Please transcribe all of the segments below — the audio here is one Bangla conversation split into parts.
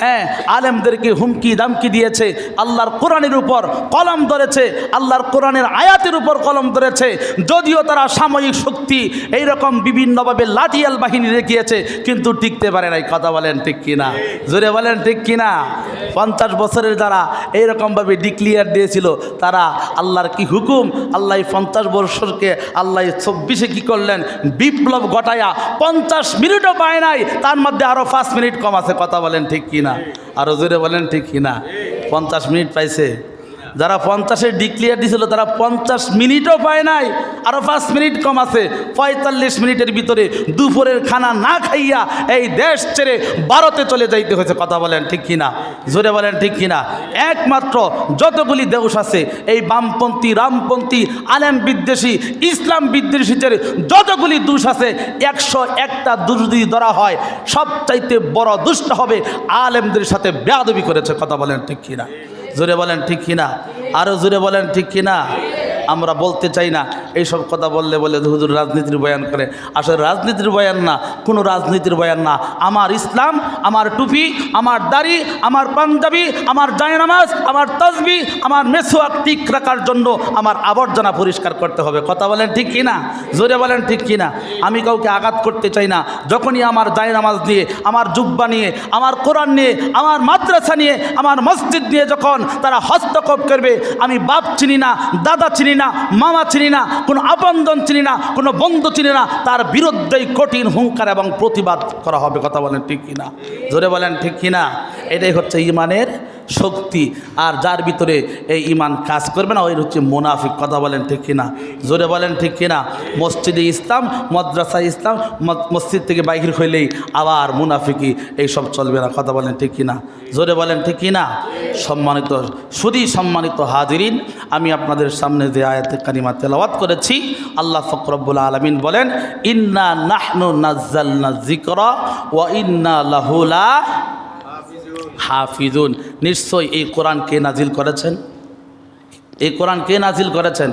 হ্যাঁ আলেমদেরকে হুমকি দামকি দিয়েছে, আল্লাহর কোরআনের উপর কলম ধরেছে, আল্লাহর কোরআনের আয়াতের উপর কলম ধরেছে। যদিও তারা সাময়িক শক্তি এইরকম বিভিন্নভাবে লাঠিয়াল বাহিনী রেখেছে, কিন্তু টিকতে পারে নাই। কথা বলেন ঠিক কিনা? জোরে বলেন ঠিক কিনা? 50 বছরের যারা এইরকমভাবে ডিক্লিয়ার দিয়েছিল, তারা আল্লাহর কি হুকুম, আল্লাহ 50 বছরকে আল্লাহ 24-এ কি করলেন, বিপ্লব ঘটায়া 50 মিনিটও পায় নাই, তার মধ্যে আরও 5 মিনিট কম আছে। কথা বলেন ঠিক কিনা? আরও জোরে বলেন ঠিক কিনা? 50 মিনিট পাইছে। যারা 50-এ ডিক্লিয়ার দিয়েছিল তারা 50 মিনিটও পায় নাই, আরও 5 মিনিট কম আছে। 45 মিনিটের ভিতরে দুপুরের খানা না খাইয়া এই দেশ ছেড়ে ভারতে চলে যাইতে হয়েছে। কথা বলেন ঠিক কিনা? জোরে বলেন ঠিক কিনা? একমাত্র যতগুলি দেশ আছে এই বামপন্থী, রামপন্থী, আলেম বিদ্বেষী, ইসলাম বিদ্বেষীদের যতগুলি দোষ আছে, 101টা দোষ যদি ধরা হয়, সবচাইতে বড় দুষ্ট হবে আলেমদের সাথে বেয়াদবি করেছে। কথা বলেন ঠিক কিনা? জোরে বলেন ঠিক কিনা? আরও জোরে বলেন ঠিক কিনা? আমরা বলতে চাই না এইসব কথা বললে বলে হুজুর রাজনীতির বয়ান করে। আসলে রাজনীতির বয়ান না, কোনো রাজনীতির বয়ান না। আমার ইসলাম, আমার টুপি, আমার দাড়ি, আমার পাঞ্জাবি, আমার জায়নামাজ, আমার তাসবিহ, আমার মেসওয়াক ঠিক রাখার জন্য আমার আবর্জনা পরিষ্কার করতে হবে। কথা বলেন ঠিক কিনা? জোরে বলেন ঠিক কিনা? আমি কাউকে আঘাত করতে চাই না। যখনই আমার জায়নামাজ নিয়ে, আমার জুব্বা নিয়ে, আমার কোরআন নিয়ে, আমার মাদ্রাসা নিয়ে, আমার মসজিদ নিয়ে যখন তারা হস্তক্ষেপ করবে, আমি বাপ চিনি না, দাদা চিনি না, মামা চিনি না, কোনো আপনজন চিনি না, কোনো বন্ধু চিনি না, তার বিরুদ্ধেই কঠিন হুঙ্কার এবং প্রতিবাদ করা হবে। কথা বলেন ঠিক কিনা? জোরে বলেন ঠিক কিনা? এটাই হচ্ছে ইমানের শক্তি। আর যার ভিতরে এই ইমান কাজ করবে না, ওই হচ্ছে মুনাফিক। কথা বলেন ঠিক কিনা? জোরে বলেন ঠিক কিনা? মসজিদে ইসলাম, মাদ্রাসা ইসলাম, মসজিদ থেকে বাহির হইলেই আবার মুনাফিকি, এইসব চলবে না। কথা বলেন ঠিক কিনা? জোরে বলেন ঠিক কিনা? সম্মানিত শুধুই সম্মানিত হাজিরিন, আমি আপনাদের সামনে যে আয়াতে কারিমা তেলাওয়াত করেছি, আল্লাহ পাক রব্বুল আলামিন বলেন, ইন্না নাহনু নাজ্জালনা যিকরা ওয়া ইন্না লাহু লা হাফিজুন। নিশ্চয় এই কোরআন কে নাজিল করেছেন? এই কোরআন কে নাজিল করেছেন?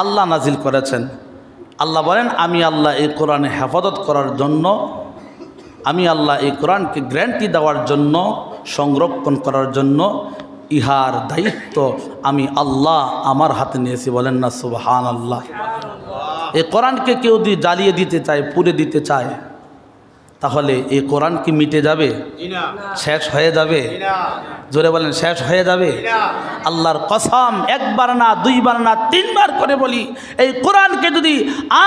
আল্লাহ নাজিল করেছেন। আল্লাহ বলেন, আমি আল্লাহ এই কোরআনে হেফাজত করার জন্য, আমি আল্লাহ এই কোরআনকে গ্যারান্টি দেওয়ার জন্য, সংরক্ষণ করার জন্য ইহার দায়িত্ব আমি আল্লাহ আমার হাতে নিয়েছি। বলেন না সুবহানাল্লাহ? এই কোরআনকে কেউ যদি জ্বালিয়ে দিতে চায়, পুড়ে দিতে চায়, তাহলে এই কোরআন কি মিটে যাবে? শেষ হয়ে যাবে? জোরে বলেন, শেষ হয়ে যাবে? আল্লাহর কসম, একবার না, দুইবার না, 3বার করে বলি, এই কোরআনকে যদি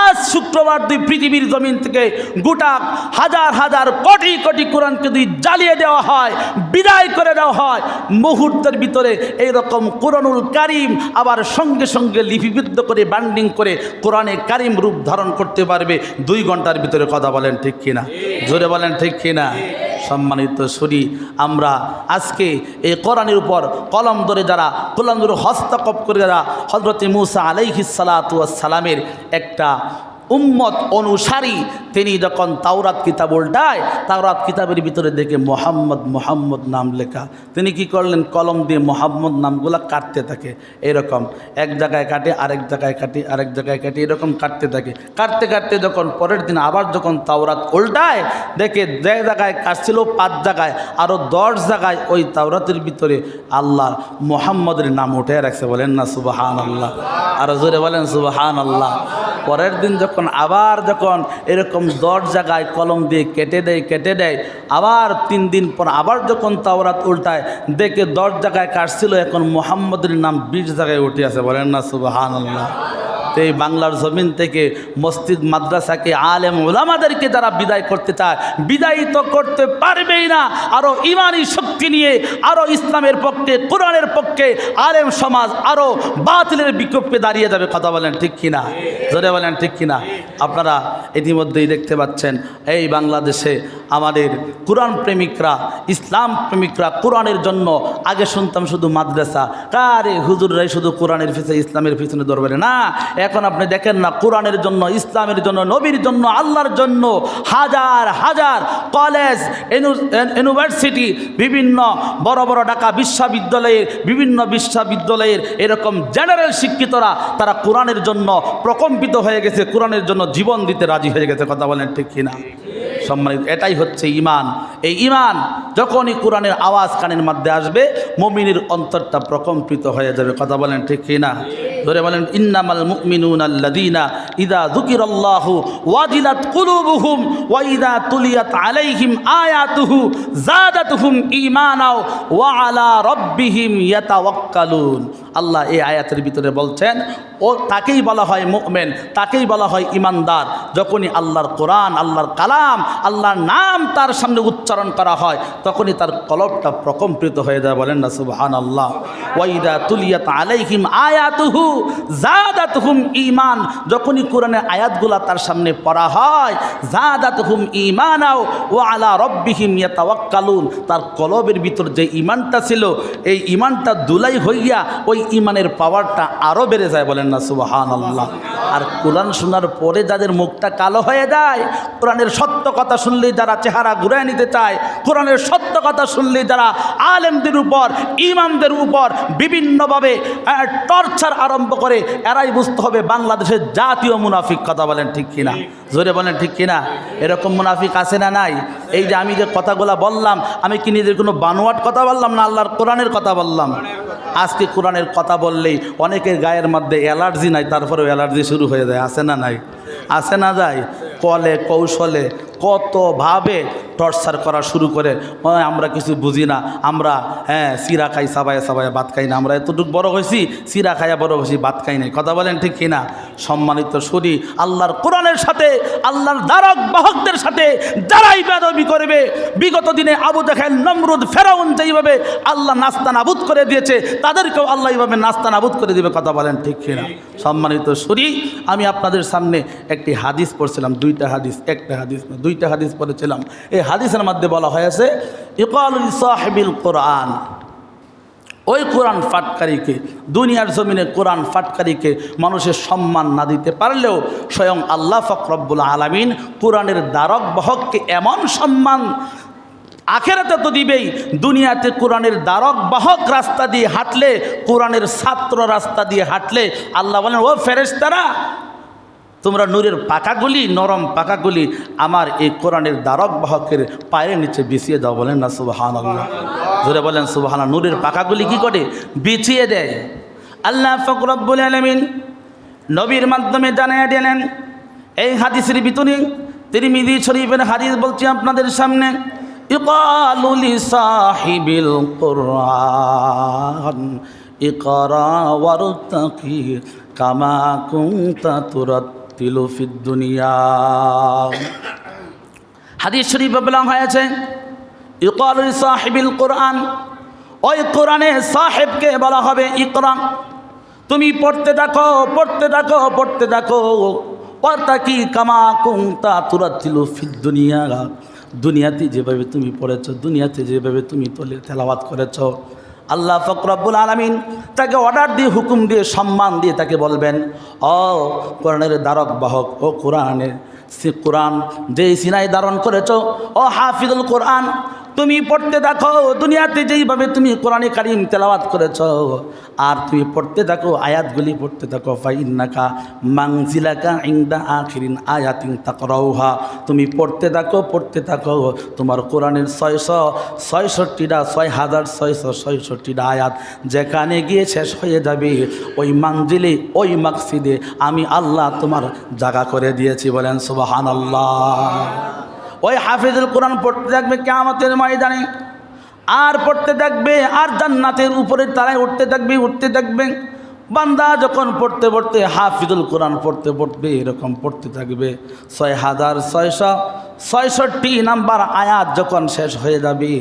আজ শুক্রবার দুই পৃথিবীর জমিন থেকে গোটা হাজার হাজার কোটি কোটি কোরআনকে যদি জ্বালিয়ে দেওয়া হয়, বিদায় করে দেওয়া হয়, মুহূর্তের ভিতরে এইরকম কোরআনুল কারিম আবার সঙ্গে সঙ্গে লিপিবদ্ধ করে বান্ডিং করে কোরআনে কারিম রূপ ধারণ করতে পারবে 2 ঘন্টার ভিতরে। কথা বলেন ঠিক কিনা? জোরে বলেন ঠিক কিনা? সম্মানিত শুনি, আমরা আজকে এই কোরআনের উপর কলম ধরে যারা, কলম ধরে হস্তক্ষেপ করে যারা হযরত মুসা আলাইহিস সালাতু ওয়াস সালামের একটা উম্মত অনুসারী, তিনি যখন তাওরাত কিতাব উল্টায়, তাওরাত কিতাবের ভিতরে দেখে মোহাম্মদ মোহাম্মদ নাম লেখা, তিনি কি করলেন, কলম দিয়ে মোহাম্মদ নামগুলা কাটতে থাকে। এরকম এক জায়গায় কাটে, আরেক জায়গায় কাটে, আরেক জায়গায় কাটে, এরকম কাটতে থাকে। কাটতে কাটতে যখন পরের দিন আবার যখন তাওরাত উল্টায়, দেখে যে জায়গায় কাটছিল 5 জায়গায় আরও 10 জায়গায় ওই তাওরাতের ভিতরে আল্লাহর মোহাম্মদের নাম উঠে রাখছে। বলেন না সুবহানাল্লাহ? আরও জোরে বলেন সুবহানাল্লাহ। পরের দিন যখন যখন এরকম 10 জায়গায় কলম দিয়ে কেটে দেয়, আবার 3 দিন পর আবার যখন তাওরাত উল্টায়, দেখে 10 জায়গায় কাটছিল, এখন মুহাম্মদের নাম 20 জায়গায় উঠে আছে। বলেন না সুবহানাল্লাহ? এই বাংলার জমিন থেকে মসজিদ মাদ্রাসাকে, আলেম ওলামাদেরকে যারা বিদায় করতে চায়, বিদায়ী তো করতে পারবেই না। আরও ইমানি শক্তি নিয়ে, আরও ইসলামের পক্ষে, কোরআনের পক্ষে আলেম সমাজ আরও বাতিলের বিপক্ষে দাঁড়িয়ে যাবে। কথা বলেন ঠিক কিনা? জোরে বলেন ঠিক কিনা? আপনারা ইতিমধ্যেই দেখতে পাচ্ছেন, এই বাংলাদেশে আমাদের কোরআন প্রেমিকরা, ইসলাম প্রেমিকরা কোরআনের জন্য, আগে শুনতাম শুধু মাদ্রাসা, কারে হুজুররাই শুধু কোরআনের পিছনে, ইসলামের পিছনে দরবারে না। এখন আপনি দেখেন না, কোরআনের জন্য, ইসলামের জন্য, নবীর জন্য, আল্লাহর জন্য হাজার হাজার কলেজ, ইউনিভার্সিটি, বিভিন্ন বড় বড় ঢাকা বিশ্ববিদ্যালয়ের, বিভিন্ন বিশ্ববিদ্যালয়ের এরকম জেনারেল শিক্ষিতরা, তারা কোরআনের জন্য প্রকম্পিত হয়ে গেছে, কোরআনের জন্য জীবন দিতে রাজি হয়ে গেছে। কথা বলেন ঠিক কিনা? সম্মানিত, এটাই হচ্ছে ঈমান। এই ঈমান যখনই কোরআনের আওয়াজ কানের মধ্যে আসবে, মুমিনের অন্তরটা প্রকম্পিত হয়ে যাবে। কথা বলেন ঠিক কি না? ধরে বলেন, ইন্নামাল মুমিনুনা আল্লাযীনা ইযা যুকিরাল্লাহু ওয়াজিলাত কুলুবুহুম ওয়া ইযা তুলিয়াত আলাইহিম আয়াতুহু যাদাতুহুম ঈমানাও ওয়া আলা রাব্বিহিম ইয়াতাওয়াক্কালুন। আল্লাহ এই আয়াতের ভিতরে বলছেন, ও তাকেই বলা হয় মুমিন, তাকেই বলা হয় ইমানদার যখনই আল্লাহর কোরআন, আল্লাহর কালাম, আল্লাহর নাম তার সামনে উচ্চারণ করা হয়, তখনই তার কলবটা প্রকম্পিত হয়ে যায়। বলেন না সুবহানাল্লাহ। ওয়া ইযা তুলিয়াত আলাইহিম আয়াতুহু যাদাতুহুম ঈমান, যখনই কোরআনের আয়াতগুলা তার সামনে পড়া হয়, যাদাতুহুম ঈমানাও ওয়া আলা রাব্বিহিম ইয়াতাওয়াক্কালুন, তার কলবের ভিতর যে ঈমানটা ছিল, এই ঈমানটা দুলাই হইয়া ওই ঈমানের পাওয়ারটা আরও বেড়ে যায়। বলেন না সুবহানাল্লাহ। আর কোরআন শোনার পরে যাদের মুখটা কালো হয়ে যায়, কোরআনের সত্য কথা শুনলেই যারা চেহারা ঘুরে নিতে চায়, কোরআনের সত্য কথা শুনলেই যারা আলেমদের উপর, ইমামদের উপর বিভিন্নভাবে টর্চার আরম্ভ করে, এরাই বুঝতে হবে বাংলাদেশের জাতীয় মুনাফিক। কথা বলেন ঠিক কিনা? জোরে বলেন ঠিক কিনা? এরকম মুনাফিক আছে না নাই? এই যে আমি যে কথাগুলো বললাম, আমি কি নিজের কোনো বানোয়াট কথা বললাম না আল্লাহর কোরআনের কথা বললাম? আজকে কোরআনের কথা বললেই অনেকের গায়ের মধ্যে অ্যালার্জি নাই, তারপরেও অ্যালার্জি শুরু হয়ে যায়। আছে না নাই? আছে না যায়? কলে কৌশলে কতভাবে টর্চার করা শুরু করে, আমরা কিছু বুঝি না, আমরা সিরা খাই সাবায় সাবায় ভাত খাই না, আমরা এতটুকু বড় হয়েছি, সিরা খাইয়া বড় হয়েছি, ভাত খাই নাই। কথা বলেন ঠিক কিনা? সম্মানিত শুনি, আল্লাহর কোরআনের সাথে, আল্লাহর দ্বারক বাহকদের সাথে যারাই বেয়াদবি করবে, বিগত দিনে আবু জাহেল, নমরুদ, ফেরাউন যেইভাবে আল্লাহ নাস্তা নাবুদ করে দিয়েছে, তাদেরকেও আল্লাহ এইভাবে নাস্তা নাবুদ করে দিবে। কথা বলেন ঠিক কিনা? সম্মানিত শুনি, আমি আপনাদের সামনে একটি হাদিস পড়ছিলাম, দুইটা হাদিস, একটা হাদিস না, দুইটা হাদিস পড়েছিলাম। এই হাদিসের মধ্যে বলা হয়েছে, ইকালুল সাহিবিল কোরআন, ওই কোরআন ফাটকারীকে, দুনিয়ার জমিনে কোরআন ফাটকারীকে মানুষের সম্মান না দিতে পারলেও স্বয়ং আল্লাহ পাক রব্বুল আলামিন কোরআনের দ্বারক বাহককে এমন সম্মান আখেরাতে তো দিবেই, দুনিয়াতে কোরআনের দ্বারক বাহক রাস্তা দিয়ে হাঁটলে, কোরআনের ছাত্র রাস্তা দিয়ে হাঁটলে, আল্লাহ বলেন, ও ফেরেশতারা, তোমরা নূরের পাকাগুলি, নরম পাকাগুলি আমার এই কোরআনের দ্বারক বাহকের পায়ের নিচে বিছিয়ে দাও। বলেন না সুবহানাল্লাহ? জোরে বলেন সুবহানাল্লাহ। নূরের পাকাগুলি কি করে বিছিয়ে দেয়? আল্লাহ পাক রব্বুল আলামিন নবীর মাধ্যমে জানিয়ে দিলেন। এই হাদিসের ভিতরে তিরমিজি শরীফের হাদিস বলছি আপনাদের সামনে, ইকালু লিসাহিবিল কুরআন ইকরা ওয়ারতাকি কামা কুনতা তুরাত্তিলু ফিদ দুনিয়া। হাদিস শরীফে বলা হয়েছে, ইকালু লিসাহিবিল কুরআন, ওই কোরআনের সাহেবকে বলা হবে ইকরা, তুমি পড়তে থাকো, পড়তে থাকো, পড়তে থাকো, ওয়ারতাকি কামা কুনতা তুরাত্তিলু ফিদ দুনিয়া, দুনিয়াতে যেভাবে তুমি পড়েছো, দুনিয়াতে যেভাবে তুমি তেলাওয়াত করেছো, আল্লাহ পাক রব্বুল আলামিন তাকে অর্ডার দিয়ে, হুকুম দিয়ে, সম্মান দিয়ে তাকে বলবেন, ও কোরআনের দ্বারক বাহক, ও কোরআনের কোরআন যেই সিনায় ধারণ করেছো, ও হাফিজুল কোরআন, তুমি পড়তে দেখো, দুনিয়াতে যেইভাবে তুমি কোরআনে কারিম তেলাওয়াত করেছ, আর তুমি পড়তে থাকো, আয়াতগুলি পড়তে থাকো, ফাইন্নাকা মানজিলাকা ইনদা আখিরিন আয়াতিন তাকরাউহা, তুমি পড়তে থাকো, পড়তে থাকো, তোমার কোরআনের 666টা 6666টা আয়াত যেখানে গিয়ে শেষ হয়ে যাবে, ওই মানজিলে, ওই মাকসিদে আমি আল্লাহ তোমার জায়গা করে দিয়েছি। বলেন সুবহানাল্লাহ। ওই হাফিজুল কোরআন পড়তে থাকবে কিয়ামতের ময়দানে, আর পড়তে থাকবে, আর জান্নাতের উপরে তারাই উঠতে থাকবে, উঠতে থাকবে। বান্দা যখন পড়তে পড়তে, হাফিজুল কোরআন পড়তে পড়তে এরকম পড়তে থাকবে, 6666 নাম্বার আয়াত যখন শেষ হয়ে যাবে,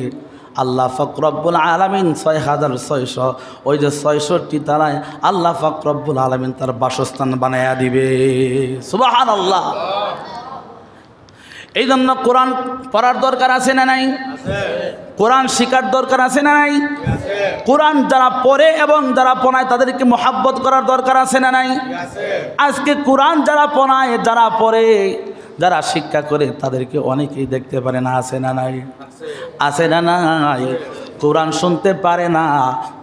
আল্লাহ পাক রব্বুল আলামিন 6600, ওই যে 66 তারায় আল্লাহ পাক রব্বুল আলামিন তার বাসস্থান বানায়া দিবে। সুবহানাল্লাহ। এই জন্য কোরআন পড়ার দরকার আছে না নাই? কোরআন শিখার দরকার আছে না নাই? কোরআন যারা পড়ে এবং যারা পড়ায় তাদেরকে মহাব্বত করার দরকার আছে না নাই? আজকে কোরআন যারা পড়ায়, যারা পড়ে, যারা শিক্ষা করে, তাদেরকে অনেকেই দেখতে পারে না। আছে না নাই? আছে না নাই? কোরআন শুনতে পারে না,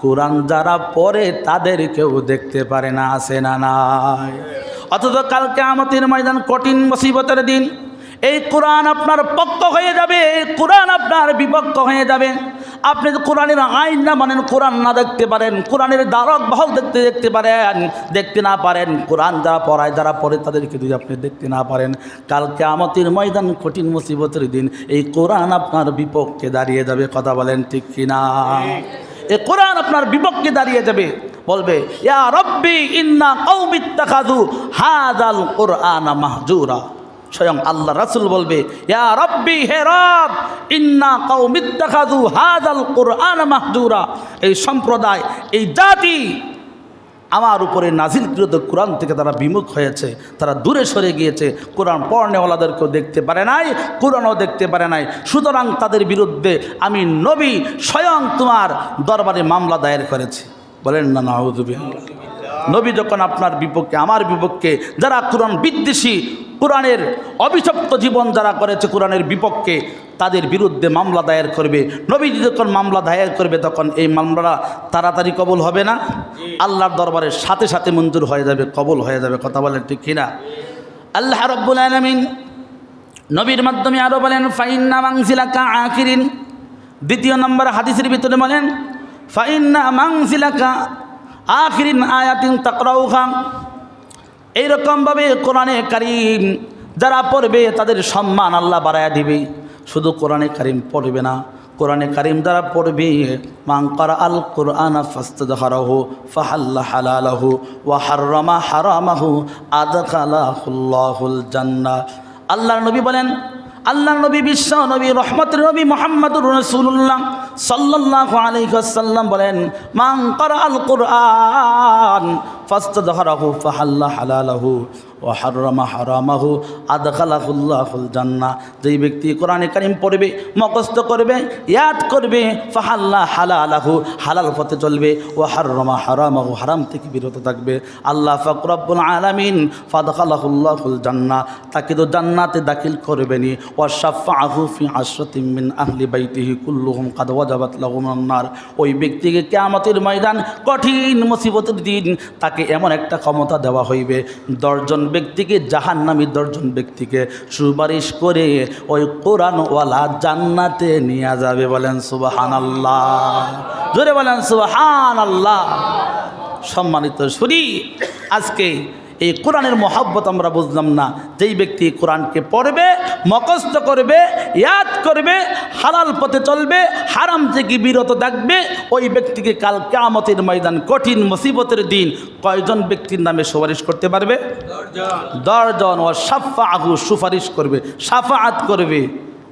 কোরআন যারা পড়ে তাদেরকেও দেখতে পারে না। আছে না নাই? অথচ কাল কিয়ামতের ময়দান কঠিন মুসিবতের দিন, এই কোরআন আপনার পক্ষ হয়ে যাবে, এই কোরআন আপনার বিপক্ষ হয়ে যাবে। আপনি তো কোরআনের আইন না মানেন, কোরআন না দেখতে পারেন, কোরআনের দ্বারক বাহক দেখতে পারেন, দেখতে না পারেন, কোরআন যারা পড়ায় যারা পড়ে তাদেরকে যদি আপনি দেখতে না পারেন, কাল কিয়ামতের ময়দান কঠিন মুসিবতের দিন এই কোরআন আপনার বিপক্ষে দাঁড়িয়ে যাবে। কথা বলেন ঠিক কিনা? এই কোরআন আপনার বিপক্ষে দাঁড়িয়ে যাবে, বলবে ইয়া রব্বি ইন্না কওমি ইত্তাখাযু হাযাল কুরআনা মাহজুরা। স্বয়ং আল্লাহ রাসূল বলবে ইয়া রব্বি, হে রব, ইন্না কওমি ইত্তাখাযু হাযাল কুরআনা মাহজুরা। এই সম্প্রদায়, এই জাতি আমার উপরে নাজিলকৃত কোরআন থেকে তারা বিমুখ হয়েছে, তারা দূরে সরে গিয়েছে, কোরআন পড়নেওয়ালাদেরকেও দেখতে পারে নাই, কোরআনও দেখতে পারে নাই। সুতরাং তাদের বিরুদ্ধে আমি নবী স্বয়ং তোমার দরবারে মামলা দায়ের করেছি। বলেন না নাউযুবিল্লাহ। নবী যখন আপনার বিপক্ষে, আমার বিপক্ষে, যারা কোরআন বিদ্বেষী, কোরআনের অভিশপ্ত জীবন যারা করেছে কোরআনের বিপক্ষে, তাদের বিরুদ্ধে মামলা দায়ের করবে, নবী যখন মামলা দায়ের করবে তখন এই মামলাটা তাড়াতাড়ি কবুল হবে না, আল্লাহর দরবারের সাথে সাথে মঞ্জুর হয়ে যাবে, কবুল হয়ে যাবে। কথা বলেন ঠিক কিনা? আল্লাহ রাব্বুল আলামিন নবীর মাধ্যমে আরও বলেন ফাইন্না মানজিলাকা আখিরিন। দ্বিতীয় নম্বর হাদিসের ভিতরে বলেন ফাইন্না মানজিলাকা আখিরিন আয়াতিন তাকরাউহা। এইরকমভাবে কোরআনে কারীম যারা পড়বে তাদের সম্মান আল্লাহ বাড়ায়া দিবে। শুধু কোরআনে কারীম পড়বে না, কোরআনে কারীম যারা পড়বে, মান কারা আল কোরআন ফাস্তাযহারাহু ফাহাল্লা হালালাহু ওয়া হাররামা হারামাহু আদখালাহুল্লাহুল জান্নাহ। আল্লাহর নবী বলেন, আল্লাহর নবী বিশ্ব নবী রহমতের নবী মুহাম্মদুর রাসূলুল্লাহ সাল্লাল্লাহু আলাইহি ওয়াসাল্লাম বলেন মান কারা আল কোরআন ফাস্তাযহারাহু ফাহাল্লা হালালাহু ওয়া হাররামা হারামাহু আদখালাহুল্লাহুল জান্নাহ। যেই ব্যক্তি কোরআনে কারীম পড়বে, মুখস্থ করবে, ইয়াদ করবে, ফাহাল্লা হালালাহু হালাল পথে চলবে, ওয়া হাররামা হারামাহু হারাম থেকে বিরত থাকবে, আল্লাহ পাক রব্বুল আলামিন ফাদখালাহুল্লাহুল জান্নাহ তাকে তো জান্নাতে দাখিল করবেনি। ওয়া শাফাআহু ফি আশরাতিন মিন আহলি বাইতিহি কুল্লুহুম কাদ ওয়াজাবাত লাহুমুন নার। ওই ব্যক্তিকে কিয়ামতের ময়দান কঠিন মুসিবতের দিন তাকে এমন একটা ক্ষমতা দেওয়া হইবে, 10 জন ব্যক্তিকে জাহান্নামী 10 জন ব্যক্তিকে সুপারিশ করে ওই কোরআনওয়ালা জান্নাতে নিয়ে যাবে। বলেন সুবহানাল্লাহ, জোরে বলেন সুবহানাল্লাহ। সম্মানিত শুনি, আজকে এই কোরআনের মহব্বত আমরা বুঝলাম না। যেই ব্যক্তি কোরআনকে পড়বে, মুখস্থ করবে, ইয়াদ করবে, হালাল পথে চলবে, হারাম থেকে বিরত থাকবে, ওই ব্যক্তিকে কাল কিয়ামতের ময়দান কঠিন মুসিবতের দিন কয়জন ব্যক্তির নামে সুপারিশ করতে পারবে? 10 জন। ও শাফাআহু সুপারিশ করবে, শাফাআত করবে।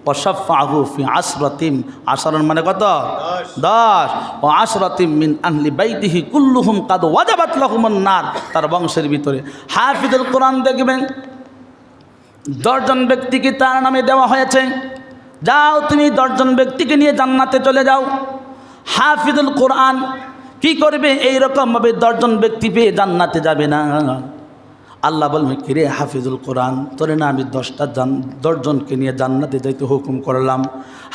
ও শাফাআহু ফি আশরাতিন, আশরান মানে কত? 10। ও আশরাতিন মিন আহলি বাইতিহি কুল্লুহুম কাদ ওয়াজাবাত লাহুমুন নার। তার বংশের ভিতরে হাফিজুল কোরআন দেখবেন 10 জন ব্যক্তিকে তার নামে দেওয়া হয়েছে। যাও তুমি 10 জন ব্যক্তিকে নিয়ে জান্নাতে চলে যাও। হাফিজুল কোরআন কি করবে? এইরকমভাবে 10 জন ব্যক্তি পেয়ে জান্নাতে যাবে না। আল্লাহ বলবে কিরে হাফিজুল কোরআন, তোরে না আমি 10 জনকে নিয়ে জান্নাতে যাইতে হুকুম করলাম।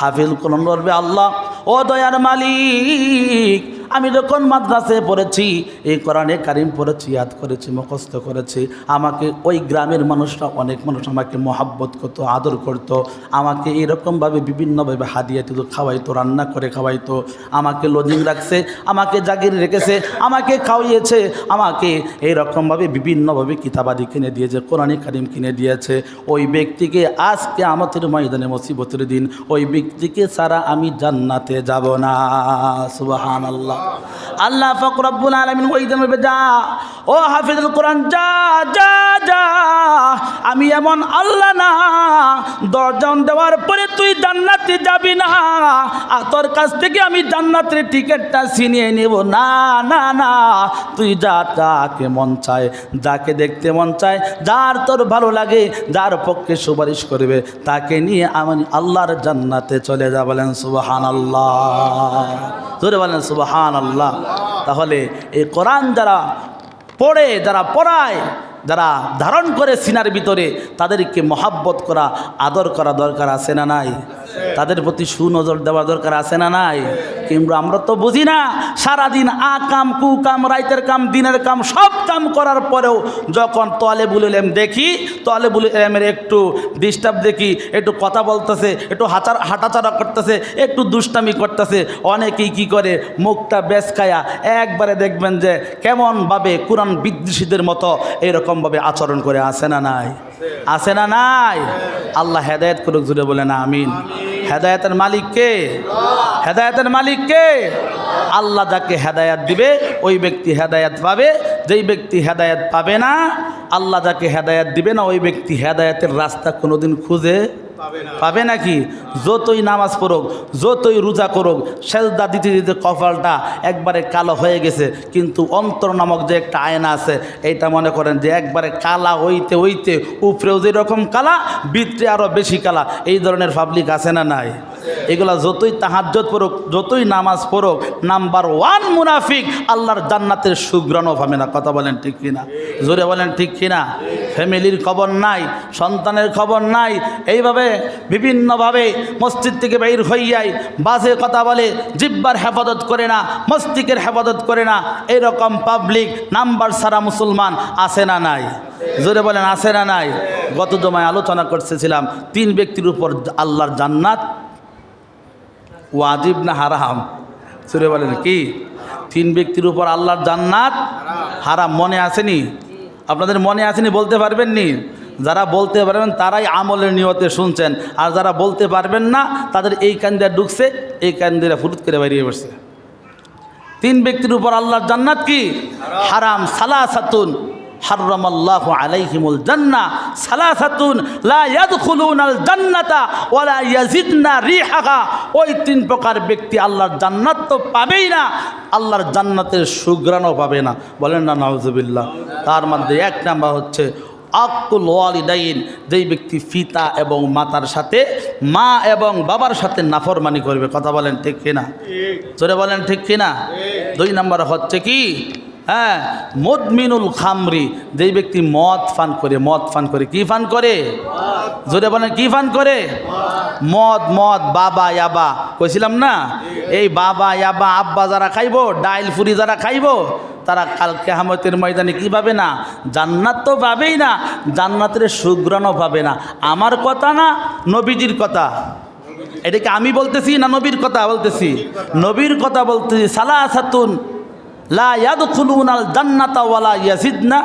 হাফিজুল কোরআন বলবে আল্লাহ ও দয়ার মালিক, আমি যখন মাদ্রাসায় পড়েছি, এই কোরআনে কারিম পড়েছি, ইয়াদ করেছি, মুখস্থ করেছি, আমাকে ওই গ্রামের মানুষরা, অনেক মানুষ আমাকে মহাব্বত করতো, আদর করতো, আমাকে এরকমভাবে বিভিন্নভাবে হাদিয়া দিত, খাওয়াইতো, রান্না করে খাওয়াইতো, আমাকে লজিং রাখছে, আমাকে জাগির রেখেছে, আমাকে খাওয়িয়েছে, আমাকে এইরকমভাবে বিভিন্নভাবে কিতাবাদি কিনে দিয়েছে, কোরআনে কারিম কিনে দিয়েছে। ওই ব্যক্তিকে আজকে আমাদের ময়দানে মুসিবতের দিন ওই ব্যক্তিকে ছাড়া আমি জান্নাতে যাব না। সুবহানাল্লাহ। আল্লাহ পাক রব্বুল আলামিন ওই দিন বলবে যা ও হাফিজুল কোরআন, যা যা যা, আমি এমন আল্লাহ না 10 জন দেওয়ার পরে তুই জান্নাতে যাবি না, আর তোর কাছ থেকে আমি জান্নাতের টিকিটটা ছিনিয়ে নেব না। না না, তুই যা, যাকে মন চায়, যাকে দেখতে মন চায়, যার তোর ভালো লাগে, যার পক্ষে সুপারিশ করবে, তাকে নিয়ে আমি আল্লাহর জান্নাতে চলে যা। বলেন সুবহানাল্লাহ, জোরে বলেন সুবহানাল্লাহ। তাহলে এই কোরআন যারা পড়ে, যারা পড়ায়, যারা ধারণ করে সিনার ভিতরে, তাদেরকে মহাব্বত করা, আদর করা দরকার আছে না নাই? তাদের প্রতি সুনজর দেওয়া দরকার আছে না নাই? কিন্তু আমরা তো বুঝি না, সারাদিন কাম কুকাম, রাইতের কাম, দিনের কাম, সব কাম করার পরেও যখন তলেবুল ইলম দেখি, তলেবুল ইলমের একটু ডিস্টার্ব দেখি, একটু কথা বলতেছে, একটু হাঁটাচড়া করতেছে, একটু দুষ্টামি করতেছে, অনেকেই কি করে মুখটা বেসকায়া একবারে দেখবেন যে কেমনভাবে কোরআন বিদ্বেষীদের মতো এরকমভাবে আচরণ করে, আসে না নাই? আছে না নাই? আল্লাহ হেদায়েত করুক, জুড়ে বলে না আমিন। হেদায়েতের মালিক কে? হেদায়েতের মালিক কে? আল্লাহ যাকে হেদায়েত দিবে ওই ব্যক্তি হেদায়েত পাবে, যেই ব্যক্তি হেদায়েত পাবে না, আল্লাহ যাকে হেদায়েত দিবে না ওই ব্যক্তি হেদায়েতের রাস্তা কোনোদিন খুঁজে পাবে নাকি? যতই নামাজ পড়ুক, যতই রোজা করুক, সেজদা দিতে দিতে কপালটা একবারে কালো হয়ে গেছে, কিন্তু অন্তর নামক যে একটা আয়না আছে, এইটা মনে করেন যে একবারে কালা হইতে হইতে উপরেও যেরকম কালা, ভিতরে আরও বেশি কালা। এই ধরনের পাবলিক আছে না নাই? এগুলা যতই তাহাজ্জুদ পড়ুক, যতই নামাজ পড়ুক, নাম্বার 1 মুনাফিক, আল্লাহর জান্নাতের সুগ্রাণও পাবে না। কথা বলেন ঠিক কিনা? জোরে বলেন ঠিক কিনা? ফ্যামিলির খবর নাই, সন্তানের খবর নাই, এইভাবে বিভিন্নভাবে মসজিদ থেকে বের হইয়াই বাজে কথা বলে, জিব্বার হেফাজত করে না, মস্তিষ্কের হেফাজত করে না, এইরকম পাবলিক নাম্বার ছাড়া মুসলমান আছে না নাই? জোরে বলেন আছে না নাই? গত জমায় আলোচনা করতেছিলাম 3 ব্যক্তির উপর আল্লাহর জান্নাত ওয়াজিব না হারাম? জোরে বলেন কি? 3 ব্যক্তির উপর আল্লাহর জান্নাত হারাম। মনে আসেনি? আপনাদের মনে আসেনি? বলতে পারবেন নি? যারা বলতে পারবেন তারাই আমলের নিয়তে শুনছেন, আর যারা বলতে পারবেন না তাদের এই কান দিয়ে ঢুকছে, এই কান দিয়ে ফুরুত করে বেরিয়ে পড়ছে। 3 ব্যক্তির উপর আল্লাহর জান্নাত কি হারাম। সালাসাতুন হারামাল্লাহু আলাইহিমুল জান্নাহ, সালাসাতুন লা ইয়াদখুলুনাল জান্নাতা ওয়া লা ইয়াজিদনা রিহাহা। ওই 3 প্রকার ব্যক্তি আল্লাহর জান্নাত তো পাবেই না, আল্লাহর জান্নাতের সুঘ্রাণও পাবে না। বলেন না নাউজুবিল্লাহ। তার মধ্যে 1 নাম্বার হচ্ছে আকুল ওয়ালিদাইন, যেই ব্যক্তি পিতা এবং মাতার সাথে, মা এবং বাবার সাথে নাফরমানি করবে। কথা বলেন ঠিক কিনা? জোরে বলেন ঠিক কিনা? 2 নাম্বার হচ্ছে কি? মুদমিনুল খামরি, যেই ব্যক্তি মদ পান করে, মদ পান করে, কি পান করে? জোরে বলেন কি পান করে? মদ। মদ বাবা ইয়াবা কইছিলাম না? এই বাবা ইয়াবা আব্বা যারা খাইব, ডাইল ফুরি যারা খাইব, তারা কাল কিয়ামতের ময়দানে কি পাবে না? জান্নাত তো পাবেই না, জান্নাতের সুঘ্রাণও পাবে না। আমার কথা না, নবীজির কথা। এটাকে আমি বলতেছি না নবীর কথা বলতেছি? নবীর কথা বলতেছি। সালাসাতুন লা ইয়াদখুলুনাল জান্নাতা ওয়া লা ইয়াজিদনা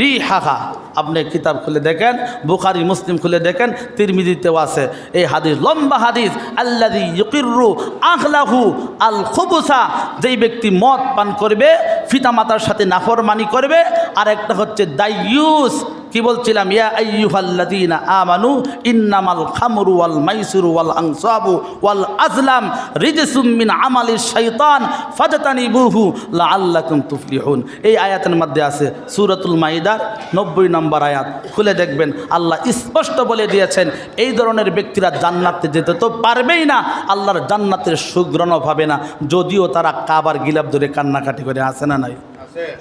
রিহাহা। আপনি কিতাব খুলে দেখেন, বুখারী মুসলিম খুলে দেখেন, তিরমিজিতেও আছে এই হাদিস, লম্বা হাদিস। আল্লাযী ইউকিররু আখলাহু আল খুবুসা, যেই ব্যক্তি মদ পান করবে, পিতামাতার সাথে নাফরমানি করবে। আর একটা হচ্ছে দাইয়ুস। কি বলছিলাম? ইয়া আইয়ুহাল্লাযীনা আমানু ইন্নামাল খামরু ওয়াল মাইসিরু ওয়াল আনসাবু ওয়াল আজলাম রিজসুম মিন আমালিশ শাইতান ফাজতানিবুহু লাআল্লাকুম তুফলিহুন। এই আয়াতের মধ্যে আছে সূরাতুল মাইদার 90 নম্বর আয়াত। খুলে দেখবেন, আল্লাহ স্পষ্ট বলে দিয়েছেন এই ধরনের ব্যক্তিরা জান্নাতে যেতে তো পারবেই না, আল্লাহর জান্নাতের সুঘ্রাণও পাবে না, যদিও তারা কাবার গিলাফ ধরে কান্নাকাটি করে। আছে না নাই?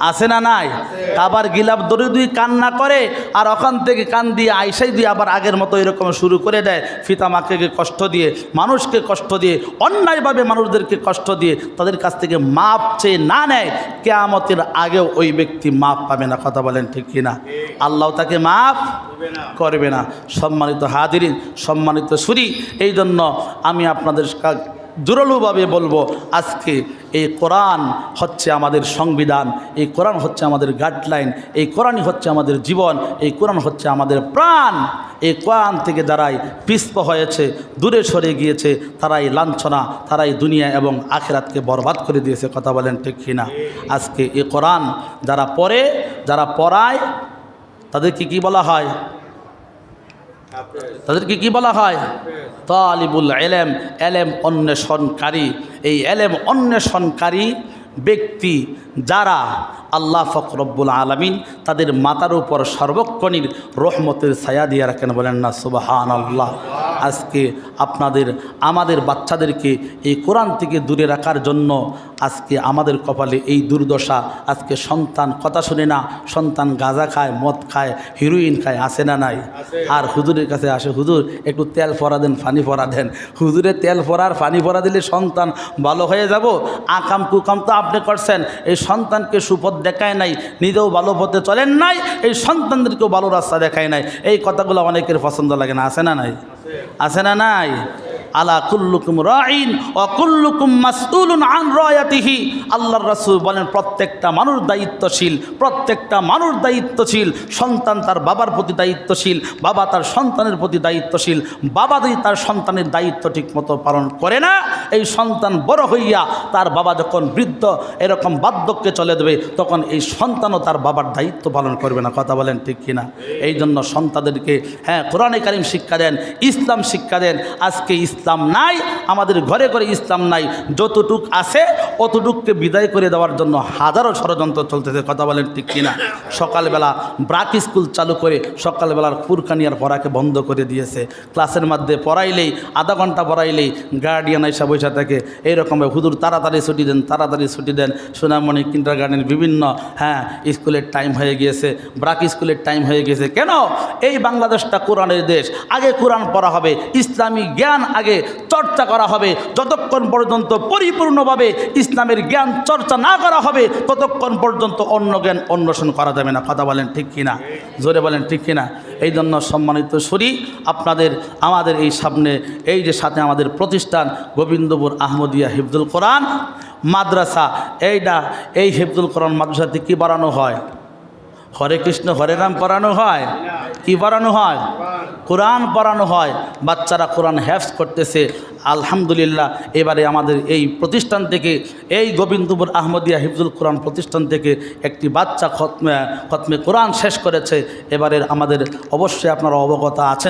আছে না নাই? কাবার গিলাফ ধরে দুই কান্না করে, আর ওখান থেকে কান দিয়ে আইসাই দিয়ে আবার আগের মতো এরকম শুরু করে দেয়, পিতামাকে কষ্ট দিয়ে, মানুষকে কষ্ট দিয়ে, অন্যায়ভাবে মানুষদেরকে কষ্ট দিয়ে তাদের কাছ থেকে মাপ চেয়ে না নেয়, কিয়ামতের আগেও ওই ব্যক্তি মাপ পাবে না। কথা বলেন ঠিক কিনা? আল্লাহ তাকে মাপ করবে না। সম্মানিত হাজিরিন, সম্মানিত সুরি, এই জন্য আমি আপনাদের জোরালোভাবে বলবো, আজকে এই কোরআন হচ্ছে আমাদের সংবিধান, এই কোরআন হচ্ছে আমাদের গাইডলাইন, এই কোরআনই হচ্ছে আমাদের জীবন, এই কোরআন হচ্ছে আমাদের প্রাণ। এই কোরআন থেকে যারাই পিছপা হয়েছে, দূরে সরে গিয়েছে, তারাই লাঞ্ছনা, তারাই দুনিয়া এবং আখিরাতকে বরবাদ করে দিয়েছে। কথা বলেন ঠিক কিনা? আজকে এই কোরআন যারা পড়ে, যারা পড়ায়, তাদেরকে কি বলা হয়? তাদেরকে কি বলা হয়? তালিবুল ইলম, ইলম অন্বেষণকারী। এই ইলম অন্বেষণকারী ব্যক্তি যারা আল্লাহ ফাক রব্বুল আলামিন তাদের মাথার উপর সর্বক্ষণির রহমতের ছায়া দিয়ে রাখেন, বলেন না সুবহানাল্লাহ। আজকে আমাদের বাচ্চাদেরকে এই কোরআন থেকে দূরে রাখার জন্য আজকে আমাদের কপালে এই দুর্দশা। আজকে সন্তান কথা শুনে না, সন্তান গাঁজা খায়, মদ খায়, হিরোইন খায়, আসে না নাই? আর হুজুরের কাছে আসে, হুজুর একটু তেল ফোড়া দেন, পানি ফোড়া দেন। হুজুরে তেল ফোড়ার পানি ফোড়া দিলে সন্তান ভালো হয়ে যাব? আকাম কুকাম তো আপনি করছেন, এই সন্তানকে সুপথ দেখায় নাই, নিজেও ভালো পথে চলেন নাই, এই সন্তানদেরকেও ভালো রাস্তা দেখায় নাই। এই কথাগুলো অনেকের পছন্দ লাগে না, আসে না নাই? আছে না নাই? আলা কুল্লুকুম রাইন ওয়া কুল্লুকুম মাসউলুন আন রায়াতিহি। আল্লাহর রাসূল বলেন প্রত্যেকটা মানুষ দায়িত্বশীল, প্রত্যেকটা মানুষ দায়িত্বশীল। সন্তান তার বাবার প্রতি দায়িত্বশীল, বাবা তার সন্তানের প্রতি দায়িত্বশীল। বাবা যদি তার সন্তানের দায়িত্ব ঠিকমতো পালন করে না, এই সন্তান বড় হইয়া তার বাবা যখন বৃদ্ধ এরকম বার্ধক্যে চলে দেবে, তখন এই সন্তানও তার বাবার দায়িত্ব পালন করবে না। কথা বলেন ঠিক কিনা? এই জন্য সন্তানদেরকে কোরআনে কারিম শিক্ষা দেন, ইসলাম শিক্ষা দেন। আজকে ইসলাম নাই, আমাদের ঘরে ঘরে ইসলাম নাই। যতটুক আছে অতটুককে বিদায় করে দেওয়ার জন্য হাজারো ষড়যন্ত্র চলতেছে। কথা বলেন ঠিক কিনা? সকালবেলা ব্রাক স্কুল চালু করে সকালবেলার ফুরকানিয়ার পড়াকে বন্ধ করে দিয়েছে। ক্লাসের মধ্যে পড়াইলেই, আধা ঘন্টা পড়াইলেই গার্ডিয়ান এসে বসে থাকে এইরকমভাবে, হুজুর তাড়াতাড়ি ছুটি দেন, তাড়াতাড়ি ছুটি দেন। সোনামণি কিন্ডার গার্ডেন বিভিন্ন স্কুলের টাইম হয়ে গিয়েছে, ব্রাক স্কুলের টাইম হয়ে গিয়েছে। কেন? এই বাংলাদেশটা কোরআনের দেশ, আগে কোরআন পড়া হবে, ইসলামী জ্ঞান আগে চর্চা করা হবে। যতক্ষণ পর্যন্ত পরিপূর্ণভাবে ইসলামের জ্ঞান চর্চা না করা হবে, ততক্ষণ পর্যন্ত অন্য জ্ঞান অন্বেষণ করা যাবে না। কথা বলেন ঠিক কিনা? জোরে বলেন ঠিক কিনা? এই জন্য সম্মানিত শুরি, আমাদের এই সামনে এই যে সাথে আমাদের প্রতিষ্ঠান গোবিন্দপুর আহমদিয়া হিফজুল কোরআন মাদ্রাসা, এই হিফজুল কোরআন মাদ্রাসাতে কি বাড়ানো হয়? হরে কৃষ্ণ হরে রাম পড়ানো হয়। কি পড়ানো হয়? কোরআন পড়ানো হয়। বাচ্চারা কোরআন হেফজ করতেছে। আলহামদুলিল্লাহ, এবারে আমাদের এই প্রতিষ্ঠান থেকে, এই গোবিন্দপুর আহমদিয়া হিফজুল কোরআন প্রতিষ্ঠান থেকে একটি বাচ্চা খতমে কোরআন শেষ করেছে। এবারে আমাদের অবশ্যই আপনারা অবগত আছেন।